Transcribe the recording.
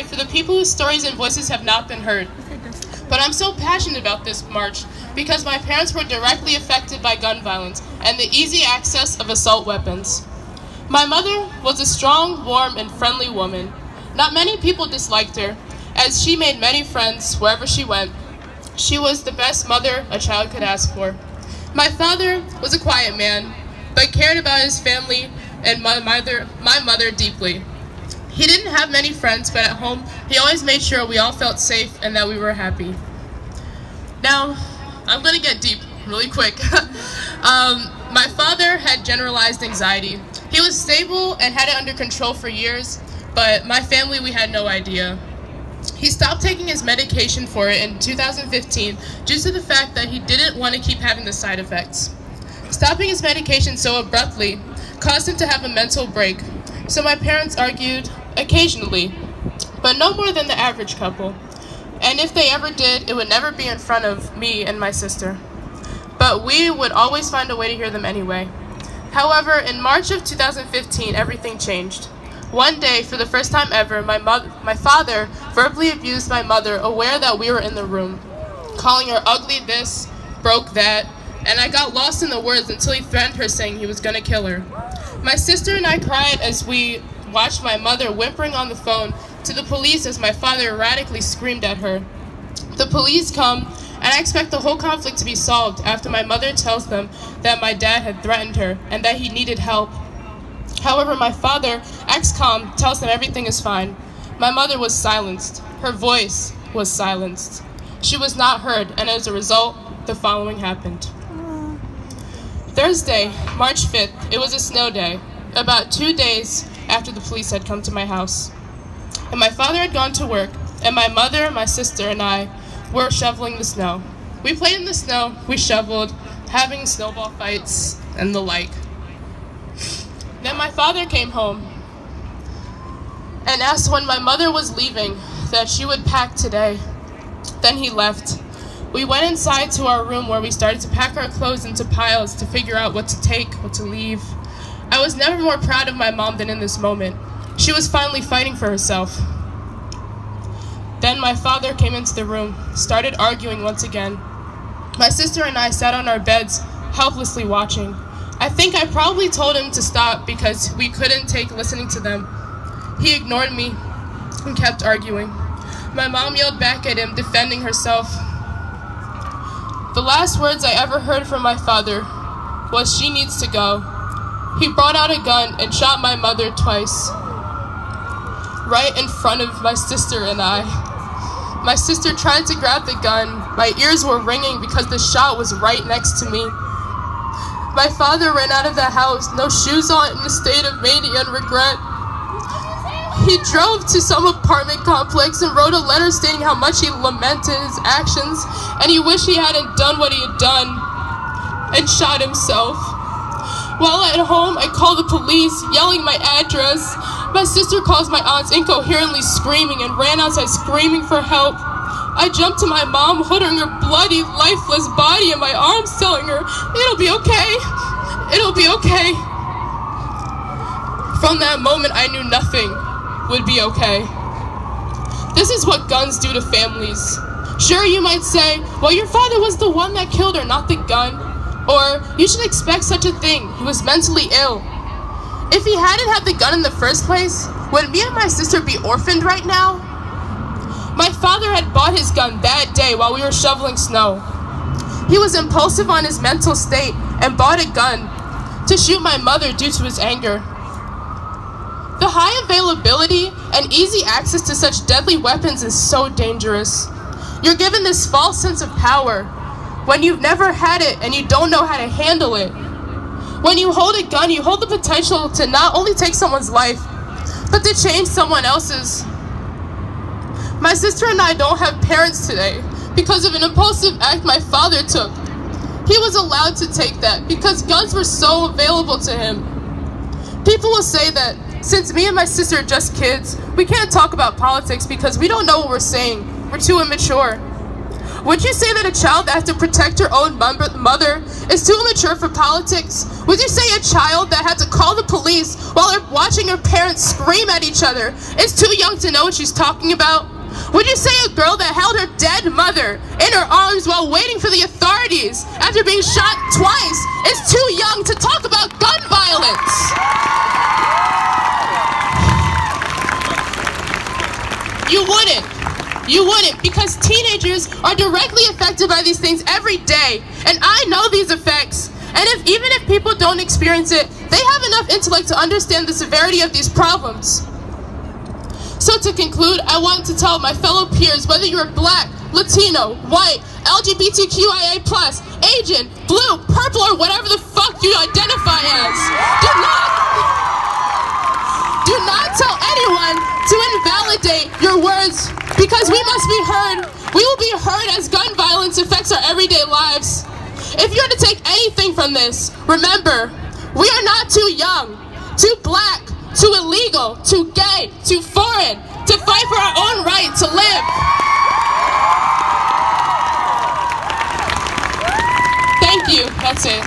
fight for the people whose stories and voices have not been heard. But I'm so passionate about this march because my parents were directly affected by gun violence and the easy access of assault weapons. My mother was a strong, warm, and friendly woman. Not many people disliked her, as she made many friends wherever she went. She was the best mother a child could ask for. My father was a quiet man, but cared about his family and my mother deeply. He didn't have many friends, but at home, he always made sure we all felt safe and that we were happy. Now, I'm going to get deep really quick. My father had generalized anxiety. He was stable and had it under control for years, but my family, we had no idea. He stopped taking his medication for it in 2015 due to the fact that he didn't want to keep having the side effects. Stopping his medication so abruptly caused him to have a mental break, so my parents argued occasionally, but no more than the average couple. And if they ever did, it would never be in front of me and my sister. But we would always find a way to hear them anyway. However, in March of 2015, everything changed. One day, for the first time ever, my father verbally abused my mother, aware that we were in the room, calling her ugly this, broke that, and I got lost in the words until he threatened her, saying he was going to kill her. My sister and I cried as we watched my mother whimpering on the phone to the police as my father erratically screamed at her. The police come, and I expect the whole conflict to be solved after my mother tells them that my dad had threatened her and that he needed help. However, my father, ex-com, tells them everything is fine. My mother was silenced. Her voice was silenced. She was not heard, and as a result, the following happened. Thursday, March 5th, it was a snow day, about 2 days after the police had come to my house. And my father had gone to work, and my mother, my sister, and I were shoveling the snow. We played in the snow, we shoveled, having snowball fights, and the like. Then my father came home and asked when my mother was leaving that she would pack today. Then he left. We went inside to our room where we started to pack our clothes into piles to figure out what to take, what to leave. I was never more proud of my mom than in this moment. She was finally fighting for herself. Then my father came into the room, started arguing once again. My sister and I sat on our beds, helplessly watching. I think I probably told him to stop because we couldn't take listening to them. He ignored me and kept arguing. My mom yelled back at him, defending herself. The last words I ever heard from my father was, "She needs to go." He brought out a gun and shot my mother twice, right in front of my sister and I. My sister tried to grab the gun. My ears were ringing because the shot was right next to me. My father ran out of the house, no shoes on, in a state of mania and regret. He drove to some apartment complex and wrote a letter stating how much he lamented his actions and he wished he hadn't done what he had done, and shot himself. While at home, I called the police, yelling my address. My sister calls my aunts incoherently screaming and ran outside screaming for help. I jumped to my mom, holding her bloody, lifeless body in my arms, telling her, "It'll be okay. It'll be okay." From that moment, I knew nothing would be okay. This is what guns do to families. Sure, you might say, well, your father was the one that killed her, not the gun. Or, you should expect such a thing. He was mentally ill. If he hadn't had the gun in the first place, would me and my sister be orphaned right now? My father had bought his gun that day while we were shoveling snow. He was impulsive on his mental state and bought a gun to shoot my mother due to his anger. The high availability and easy access to such deadly weapons is so dangerous. You're given this false sense of power when you've never had it and you don't know how to handle it. When you hold a gun, you hold the potential to not only take someone's life, but to change someone else's. My sister and I don't have parents today because of an impulsive act my father took. He was allowed to take that because guns were so available to him. People will say that since me and my sister are just kids, we can't talk about politics because we don't know what we're saying. We're too immature. Would you say that a child that has to protect her own mother is too immature for politics? Would you say a child that had to call the police while they're watching her parents scream at each other is too young to know what she's talking about? Would you say a girl that held her dead mother in her arms while waiting for the authorities after being shot twice is too young to talk about gun violence? You wouldn't, because teenagers are directly affected by these things every day, and I know these effects. And even if people don't experience it, they have enough intellect to understand the severity of these problems. So to conclude, I want to tell my fellow peers, whether you're Black, Latino, white, LGBTQIA+, Asian, blue, purple, or whatever the fuck you identify as, do not tell anyone to invalidate your words, because we must be heard. We will be heard as gun violence affects our everyday lives. If you're to take anything from this, remember, we are not too young, too Black, too illegal, too gay, too foreign, to fight for our own right to live. Thank you. That's it.